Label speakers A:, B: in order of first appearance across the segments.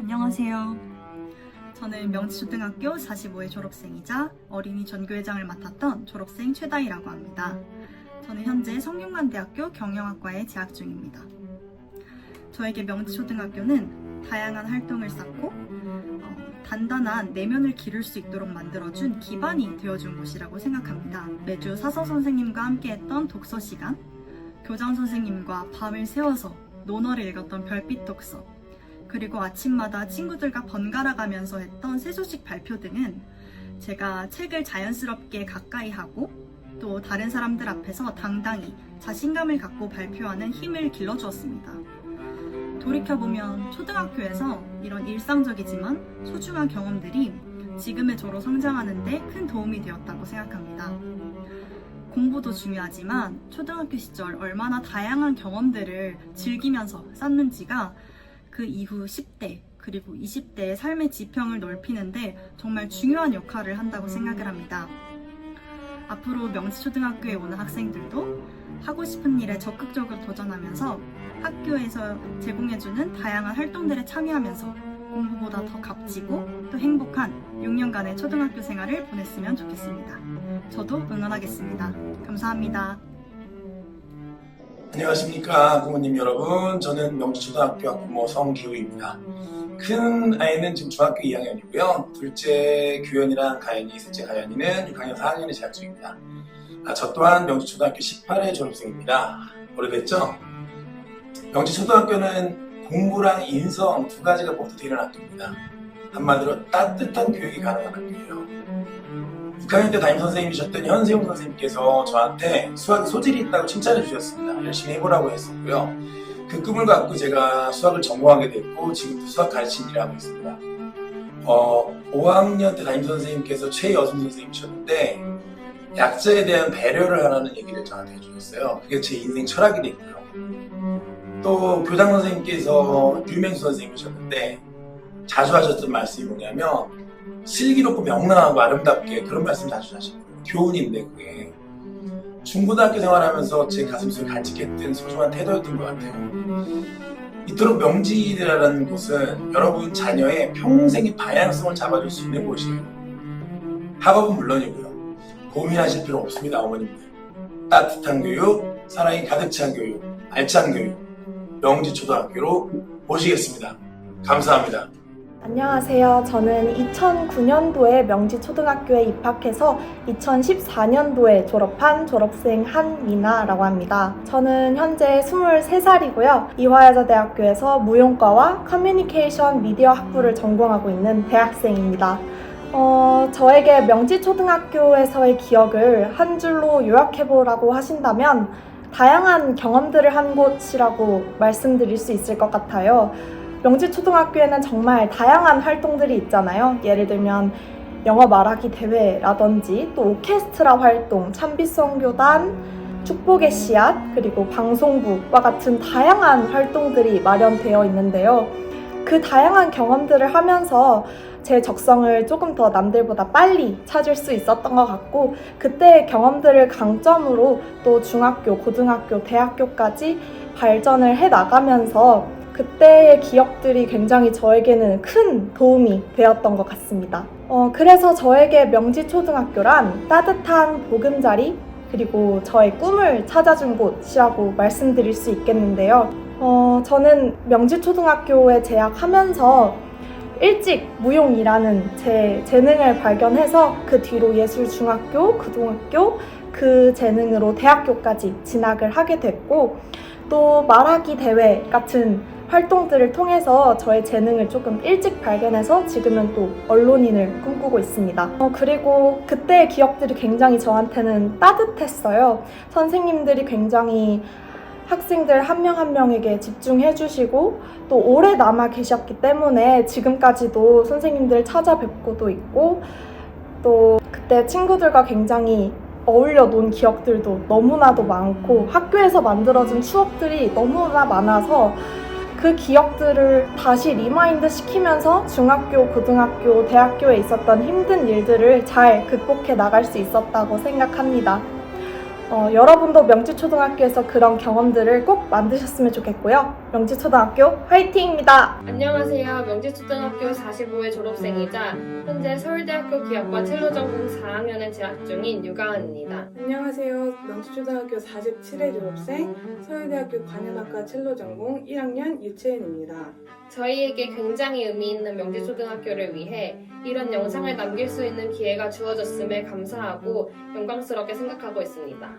A: 안녕하세요. 저는 명지초등학교 45회 졸업생이자 어린이 전교회장을 맡았던 졸업생 최다희라고 합니다. 저는 현재 성균관대학교 경영학과에 재학 중입니다. 저에게 명지초등학교는 다양한 활동을 쌓고 단단한 내면을 기를 수 있도록 만들어준 기반이 되어준 곳이라고 생각합니다. 매주 사서 선생님과 함께했던 독서 시간, 교장 선생님과 밤을 새워서 논어를 읽었던 별빛 독서, 그리고 아침마다 친구들과 번갈아 가면서 했던 새 소식 발표 등은 제가 책을 자연스럽게 가까이 하고 또 다른 사람들 앞에서 당당히 자신감을 갖고 발표하는 힘을 길러주었습니다. 돌이켜보면 초등학교에서 이런 일상적이지만 소중한 경험들이 지금의 저로 성장하는 데 큰 도움이 되었다고 생각합니다. 공부도 중요하지만 초등학교 시절 얼마나 다양한 경험들을 즐기면서 쌓는지가 그 이후 10대 그리고 20대의 삶의 지평을 넓히는데 정말 중요한 역할을 한다고 생각을 합니다. 앞으로 명지초등학교에 오는 학생들도 하고 싶은 일에 적극적으로 도전하면서 학교에서 제공해주는 다양한 활동들에 참여하면서 공부보다 더 값지고 또 행복한 6년간의 초등학교 생활을 보냈으면 좋겠습니다. 저도 응원하겠습니다. 감사합니다.
B: 안녕하십니까 부모님 여러분. 저는 명지초등학교 학부모 성기우입니다. 큰 아이는 지금 중학교 2학년이고요. 둘째 규현이랑 가연이, 셋째 가연이는 6학년 4학년에 재학 중입니다. 저 또한 명지초등학교 18회 졸업생입니다. 오래됐죠? 명지초등학교는 공부랑 인성 두 가지가 모두 되는 학교입니다. 한마디로 따뜻한 교육이 가능한 학교예요. 6학년 때 담임선생님이셨던 현세용 선생님께서 저한테 수학에 소질이 있다고 칭찬해 주셨습니다. 열심히 해보라고 했었고요. 그 꿈을 갖고 제가 수학을 전공하게 됐고 지금도 수학 가르치는 일을 하고 있습니다. 5학년 때 담임선생님께서 최여순 선생님이셨는데 약자에 대한 배려를 하라는 얘기를 저한테 해주셨어요. 그게 제 인생 철학이 됐고요. 또 교장 선생님께서 류맹수 선생님이셨는데 자주 하셨던 말씀이 뭐냐면 슬기롭고 명랑하고 아름답게, 그런 말씀 자주 하시거든요. 교훈인데 그게 중고등학교 생활하면서 제 가슴속에 간직했던 소중한 태도였던 것 같아요. 이토록 명지대라는 곳은 여러분 자녀의 평생의 방향성을 잡아줄 수 있는 곳이에요. 학업은 물론이고요. 고민하실 필요 없습니다. 어머님들. 따뜻한 교육, 사랑이 가득 찬 교육, 알찬 교육, 명지초등학교로 모시겠습니다. 감사합니다.
C: 안녕하세요. 저는 2009년도에 명지초등학교에 입학해서 2014년도에 졸업한 졸업생 한미나라고 합니다. 저는 현재 23살이고요. 이화여자대학교에서 무용과와 커뮤니케이션 미디어 학부를 전공하고 있는 대학생입니다. 저에게 명지초등학교에서의 기억을 한 줄로 요약해보라고 하신다면 다양한 경험들을 한 곳이라고 말씀드릴 수 있을 것 같아요. 명지초등학교에는 정말 다양한 활동들이 있잖아요. 예를 들면 영어 말하기 대회라든지 또 오케스트라 활동, 찬비성교단, 축복의 씨앗, 그리고 방송부와 같은 다양한 활동들이 마련되어 있는데요. 그 다양한 경험들을 하면서 제 적성을 조금 더 남들보다 빨리 찾을 수 있었던 것 같고, 그때의 경험들을 강점으로 또 중학교, 고등학교, 대학교까지 발전을 해 나가면서 그때의 기억들이 굉장히 저에게는 큰 도움이 되었던 것 같습니다. 그래서 저에게 명지초등학교란 따뜻한 보금자리, 그리고 저의 꿈을 찾아준 곳이라고 말씀드릴 수 있겠는데요. 저는 명지초등학교에 재학하면서 일찍 무용이라는 제 재능을 발견해서 그 뒤로 예술중학교, 고등학교, 그 재능으로 대학교까지 진학을 하게 됐고, 또 말하기 대회 같은 활동들을 통해서 저의 재능을 조금 일찍 발견해서 지금은 또 언론인을 꿈꾸고 있습니다. 그리고 그때의 기억들이 굉장히 저한테는 따뜻했어요. 선생님들이 굉장히 학생들 한 명 한 명에게 집중해 주시고 또 오래 남아 계셨기 때문에 지금까지도 선생님들 찾아뵙고도 있고, 또 그때 친구들과 굉장히 어울려 논 기억들도 너무나도 많고 학교에서 만들어진 추억들이 너무나 많아서 그 기억들을 다시 리마인드 시키면서 중학교, 고등학교, 대학교에 있었던 힘든 일들을 잘 극복해 나갈 수 있었다고 생각합니다. 여러분도 명지초등학교에서 그런 경험들을 꼭 만드셨으면 좋겠고요. 명지초등학교 화이팅입니다.
D: 안녕하세요. 명지초등학교 45회 졸업생이자 현재 서울대학교 기업과 첼로 전공 4학년에 재학 중인 유가은입니다.
E: 안녕하세요. 명지초등학교 47회 졸업생, 서울대학교 관현악과 첼로 전공 1학년 유채은입니다.
D: 저희에게 굉장히 의미 있는 명지초등학교를 위해 이런 영상을 남길 수 있는 기회가 주어졌음에 감사하고 영광스럽게 생각하고 있습니다.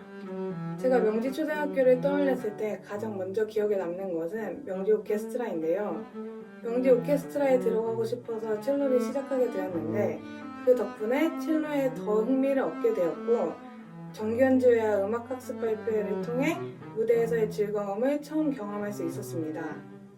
E: 제가 명지초등학교를 떠올렸을 때 가장 먼저 기억에 남는 것은 명지 오케스트라인데요. 명지 오케스트라에 들어가고 싶어서 첼로를 시작하게 되었는데 그 덕분에 첼로에 더 흥미를 얻게 되었고 정기연주회와 음악학습 발표회를 통해 무대에서의 즐거움을 처음 경험할 수 있었습니다.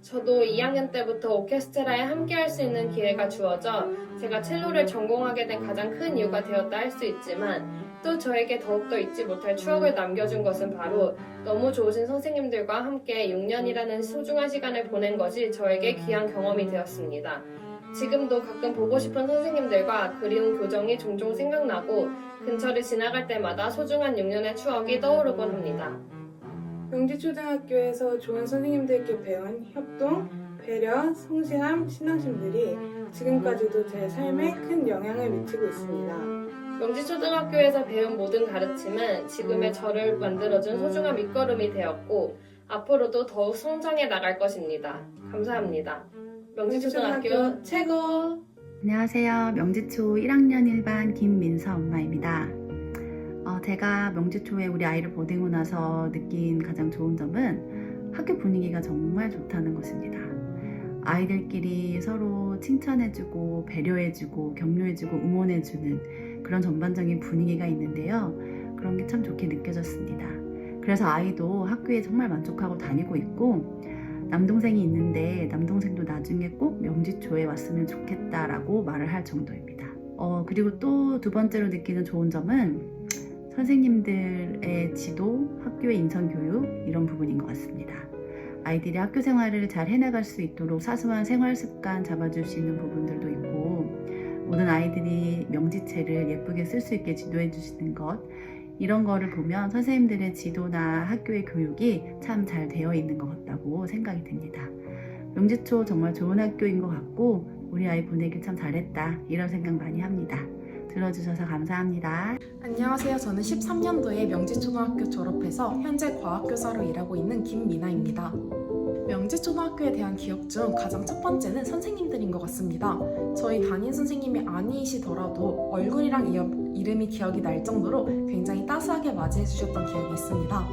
D: 저도 2학년 때부터 오케스트라에 함께할 수 있는 기회가 주어져 제가 첼로를 전공하게 된 가장 큰 이유가 되었다 할 수 있지만 또 저에게 더욱더 잊지 못할 추억을 남겨준 것은 바로 너무 좋으신 선생님들과 함께 6년이라는 소중한 시간을 보낸 것이 저에게 귀한 경험이 되었습니다. 지금도 가끔 보고 싶은 선생님들과 그리운 교정이 종종 생각나고 근처를 지나갈 때마다 소중한 6년의 추억이 떠오르곤 합니다.
E: 명지초등학교에서 좋은 선생님들께 배운 협동, 배려, 성실함, 신앙심들이 지금까지도 제 삶에 큰 영향을 미치고 있습니다.
D: 명지초등학교에서 배운 모든 가르침은 지금의 저를 만들어준 소중한 밑거름이 되었고 앞으로도 더욱 성장해 나갈 것입니다. 감사합니다. 명지초등학교 최고!
F: 안녕하세요. 명지초 1학년 1반 김민서 엄마입니다. 제가 명지초에 우리 아이를 보내고 나서 느낀 가장 좋은 점은 학교 분위기가 정말 좋다는 것입니다. 아이들끼리 서로 칭찬해주고 배려해주고 격려해주고 응원해주는 그런 전반적인 분위기가 있는데요. 그런 게 참 좋게 느껴졌습니다. 그래서 아이도 학교에 정말 만족하고 다니고 있고 남동생이 있는데 남동생도 나중에 꼭 명지초에 왔으면 좋겠다라고 말을 할 정도입니다. 그리고 또 두 번째로 느끼는 좋은 점은 선생님들의 지도, 학교의 인성교육 이런 부분인 것 같습니다. 아이들이 학교 생활을 잘 해나갈 수 있도록 사소한 생활 습관 잡아줄 수 있는 부분들도 있고 모든 아이들이 명지체를 예쁘게 쓸 수 있게 지도해 주시는 것 이런 거를 보면 선생님들의 지도나 학교의 교육이 참 잘 되어 있는 것 같다고 생각이 듭니다. 명지초 정말 좋은 학교인 것 같고 우리 아이 보내길 참 잘했다 이런 생각 많이 합니다. 들어주셔서 감사합니다.
G: 안녕하세요. 저는 13년도에 명지초등학교 졸업해서 현재 과학교사로 일하고 있는 김미나입니다. 명지초등학교에 대한 기억 중 가장 첫 번째는 선생님들인 것 같습니다. 저희 담임 선생님이 아니시더라도 얼굴이랑 이름이 기억이 날 정도로 굉장히 따스하게 맞이해 주셨던 기억이 있습니다.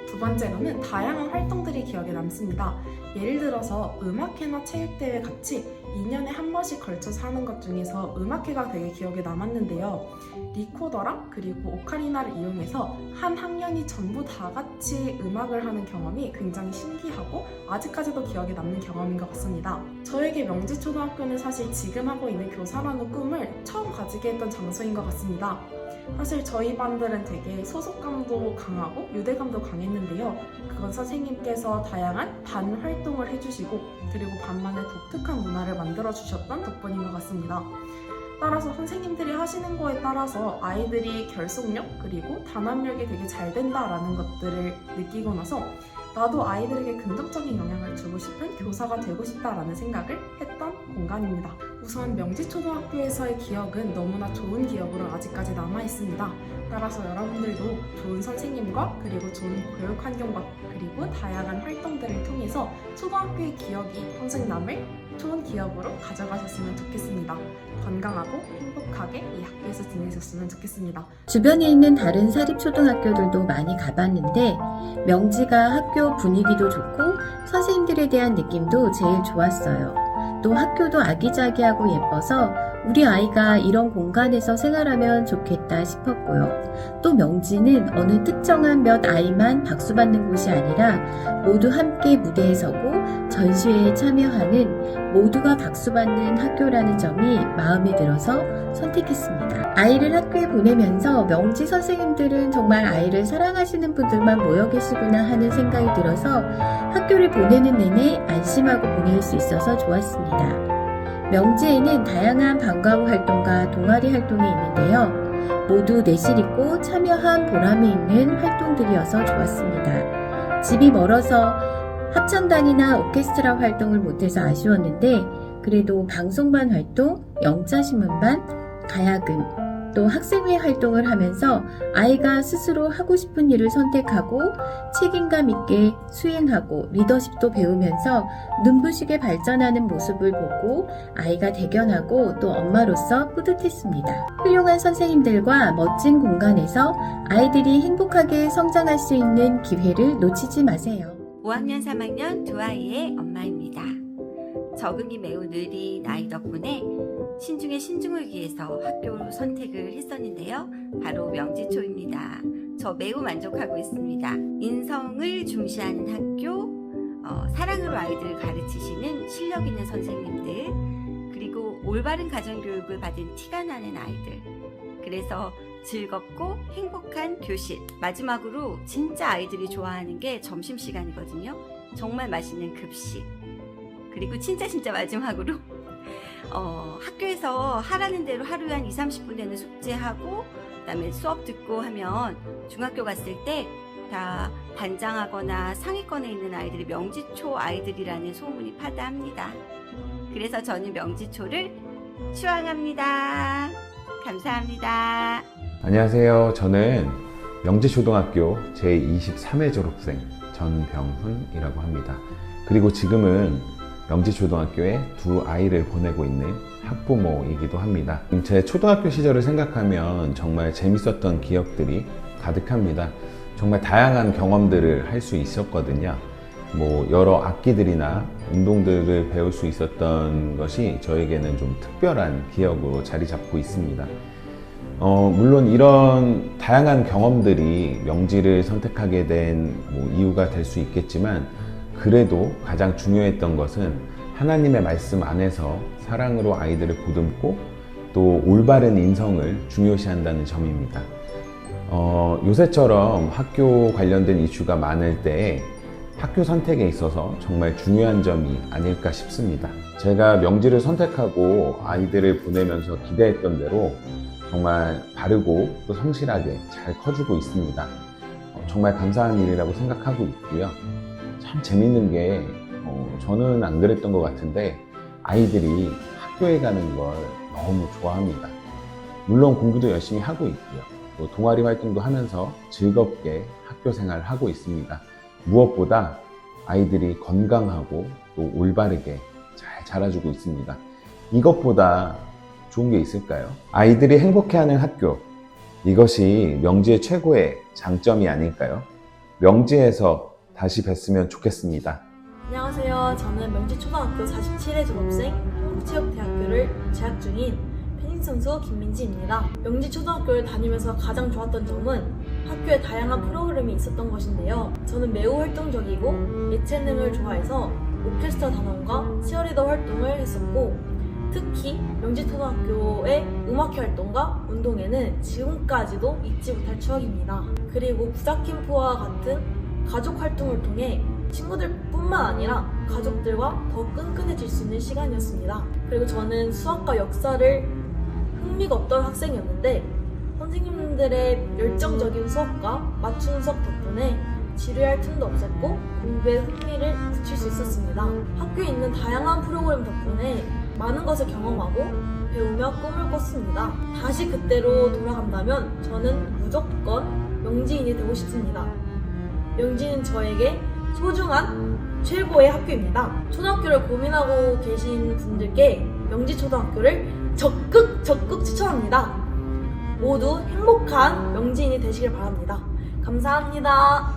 G: 두 번째로는 다양한 활동들이 기억에 남습니다. 예를 들어서 음악회나 체육대회 같이 2년에 한 번씩 걸쳐서 하는 것 중에서 음악회가 되게 기억에 남았는데요. 리코더랑 그리고 오카리나를 이용해서 한 학년이 전부 다 같이 음악을 하는 경험이 굉장히 신기하고 아직까지도 기억에 남는 경험인 것 같습니다. 저에게 명지초등학교는 사실 지금 하고 있는 교사라는 꿈을 처음 가지게 했던 장소인 것 같습니다. 사실 저희 반들은 되게 소속감도 강하고 유대감도 강했는데요. 그건 선생님께서 다양한 반 활동을 해주시고 그리고 반만의 독특한 문화를 만들어주셨던 덕분인 것 같습니다. 따라서 선생님들이 하시는 거에 따라서 아이들이 결속력 그리고 단합력이 되게 잘 된다라는 것들을 느끼고 나서 나도 아이들에게 긍정적인 영향을 주고 싶은 교사가 되고 싶다라는 생각을 했던 공간입니다. 우선 명지초등학교에서의 기억은 너무나 좋은 기억으로 아직까지 남아있습니다. 따라서 여러분들도 좋은 선생님과 그리고 좋은 교육 환경과 그리고 다양한 활동들을 통해서 초등학교의 기억이 평생 남을 좋은 기억으로 가져가셨으면 좋겠습니다. 건강하고 행복하게 이 학교에서 지내셨으면 좋겠습니다.
H: 주변에 있는 다른 사립초등학교들도 많이 가봤는데 명지가 학교 분위기도 좋고 선생님들에 대한 느낌도 제일 좋았어요. 또 학교도 아기자기하고 예뻐서 우리 아이가 이런 공간에서 생활하면 좋겠다 싶었고요. 또 명지는 어느 특정한 몇 아이만 박수받는 곳이 아니라 모두 함께 무대에 서고 전시회에 참여하는 모두가 박수받는 학교라는 점이 마음에 들어서 선택했습니다. 아이를 학교에 보내면서 명지 선생님들은 정말 아이를 사랑하시는 분들만 모여 계시구나 하는 생각이 들어서 학교를 보내는 내내 안심하고 보낼 수 있어서 좋았습니다. 명지에는 다양한 방과후 활동과 동아리 활동이 있는데요. 모두 내실 있고 참여한 보람이 있는 활동들이어서 좋았습니다. 집이 멀어서 합창단이나 오케스트라 활동을 못해서 아쉬웠는데 그래도 방송반 활동, 영자신문반, 가야금, 또 학생회 활동을 하면서 아이가 스스로 하고 싶은 일을 선택하고 책임감 있게 수행하고 리더십도 배우면서 눈부시게 발전하는 모습을 보고 아이가 대견하고 또 엄마로서 뿌듯했습니다. 훌륭한 선생님들과 멋진 공간에서 아이들이 행복하게 성장할 수 있는 기회를 놓치지 마세요.
I: 5학년 3학년 두 아이의 엄마입니다. 적응이 매우 느린 아이 덕분에 신중에 신중을 기해서 학교 선택을 했었는데요. 바로 명지초입니다. 저 매우 만족하고 있습니다. 인성을 중시하는 학교, 사랑으로 아이들을 가르치시는 실력 있는 선생님들, 그리고 올바른 가정교육을 받은 티가 나는 아이들. 그래서 즐겁고 행복한 교실. 마지막으로 진짜 아이들이 좋아하는 게 점심시간이거든요. 정말 맛있는 급식. 그리고 진짜 마지막으로 학교에서 하라는 대로 하루에 한 2-30분 되는 숙제하고 그다음에 수업 듣고 하면 중학교 갔을 때 다 단장하거나 상위권에 있는 아이들이 명지초 아이들이라는 소문이 파다합니다. 그래서 저는 명지초를 추앙합니다. 감사합니다.
J: 안녕하세요. 저는 명지초등학교 제23회 졸업생 전병훈이라고 합니다. 그리고 지금은 명지초등학교에 두 아이를 보내고 있는 학부모이기도 합니다. 제 초등학교 시절을 생각하면 정말 재밌었던 기억들이 가득합니다. 정말 다양한 경험들을 할 수 있었거든요. 여러 악기들이나 운동들을 배울 수 있었던 것이 저에게는 좀 특별한 기억으로 자리 잡고 있습니다. 물론 이런 다양한 경험들이 명지를 선택하게 된 이유가 될 수 있겠지만 그래도 가장 중요했던 것은 하나님의 말씀 안에서 사랑으로 아이들을 보듬고 또 올바른 인성을 중요시한다는 점입니다. 요새처럼 학교 관련된 이슈가 많을 때 학교 선택에 있어서 정말 중요한 점이 아닐까 싶습니다. 제가 명지를 선택하고 아이들을 보내면서 기대했던 대로 정말 바르고 또 성실하게 잘 커주고 있습니다. 정말 감사한 일이라고 생각하고 있고요. 참 재밌는 게 저는 안 그랬던 것 같은데 아이들이 학교에 가는 걸 너무 좋아합니다. 물론 공부도 열심히 하고 있고요. 또 동아리 활동도 하면서 즐겁게 학교 생활을 하고 있습니다. 무엇보다 아이들이 건강하고 또 올바르게 잘 자라주고 있습니다. 이것보다 좋은 게 있을까요? 아이들이 행복해하는 학교, 이것이 명지의 최고의 장점이 아닐까요? 명지에서 다시 뵀으면 좋겠습니다.
C: 안녕하세요. 저는 명지초등학교 47회 졸업생 한국체육대학교를 재학 중인 테니스 선수 김민지입니다. 명지초등학교를 다니면서 가장 좋았던 점은 학교에 다양한 프로그램이 있었던 것인데요. 저는 매우 활동적이고 예체능을 좋아해서 오케스트라 단원과 치어리더 활동을 했었고 특히 명지초등학교의 음악회 활동과 운동회는 지금까지도 잊지 못할 추억입니다. 그리고 부사캠프와 같은 가족 활동을 통해 친구들뿐만 아니라 가족들과 더 끈끈해질 수 있는 시간이었습니다. 그리고 저는 수학과 역사를 흥미가 없던 학생이었는데 선생님들의 열정적인 수업과 맞춤 수업 덕분에 지루할 틈도 없었고 공부에 흥미를 붙일 수 있었습니다. 학교에 있는 다양한 프로그램 덕분에 많은 것을 경험하고 배우며 꿈을 꿨습니다. 다시 그때로 돌아간다면 저는 무조건 명지인이 되고 싶습니다. 명지는 저에게 소중한 최고의 학교입니다. 초등학교를 고민하고 계신 분들께 명지초등학교를 적극 추천합니다. 모두 행복한 명지인이 되시길 바랍니다. 감사합니다.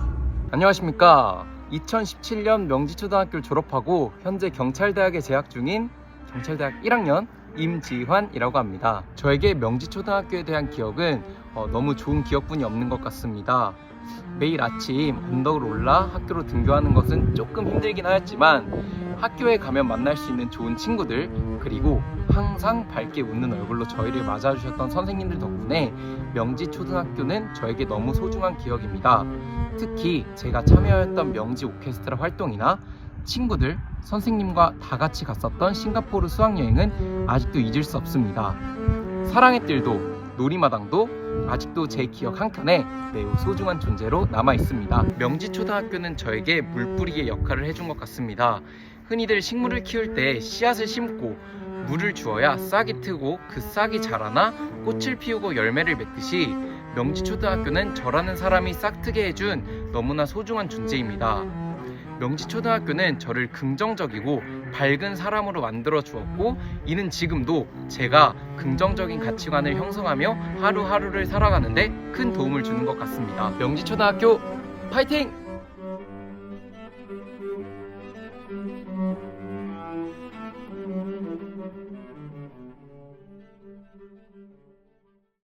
K: 안녕하십니까. 2017년 명지초등학교를 졸업하고 현재 경찰대학에 재학 중인 경찰대학 1학년 임지환이라고 합니다. 저에게 명지초등학교에 대한 기억은 너무 좋은 기억뿐이 없는 것 같습니다. 매일 아침 언덕을 올라 학교로 등교하는 것은 조금 힘들긴 하였지만 학교에 가면 만날 수 있는 좋은 친구들, 그리고 항상 밝게 웃는 얼굴로 저희를 맞아주셨던 선생님들 덕분에 명지초등학교는 저에게 너무 소중한 기억입니다. 특히 제가 참여했던 명지 오케스트라 활동이나 친구들, 선생님과 다 같이 갔었던 싱가포르 수학여행은 아직도 잊을 수 없습니다. 사랑의 뜰도 놀이마당도 아직도 제 기억 한켠에 매우 소중한 존재로 남아 있습니다. 명지초등학교는 저에게 물뿌리의 역할을 해준 것 같습니다. 흔히들 식물을 키울 때 씨앗을 심고 물을 주어야 싹이 트고 그 싹이 자라나 꽃을 피우고 열매를 맺듯이 명지초등학교는 저라는 사람이 싹트게 해준 너무나 소중한 존재입니다. 명지초등학교는 저를 긍정적이고 밝은 사람으로 만들어 주었고, 이는 지금도 제가 긍정적인 가치관을 형성하며 하루하루를 살아가는데 큰 도움을 주는 것 같습니다. 명지초등학교 파이팅!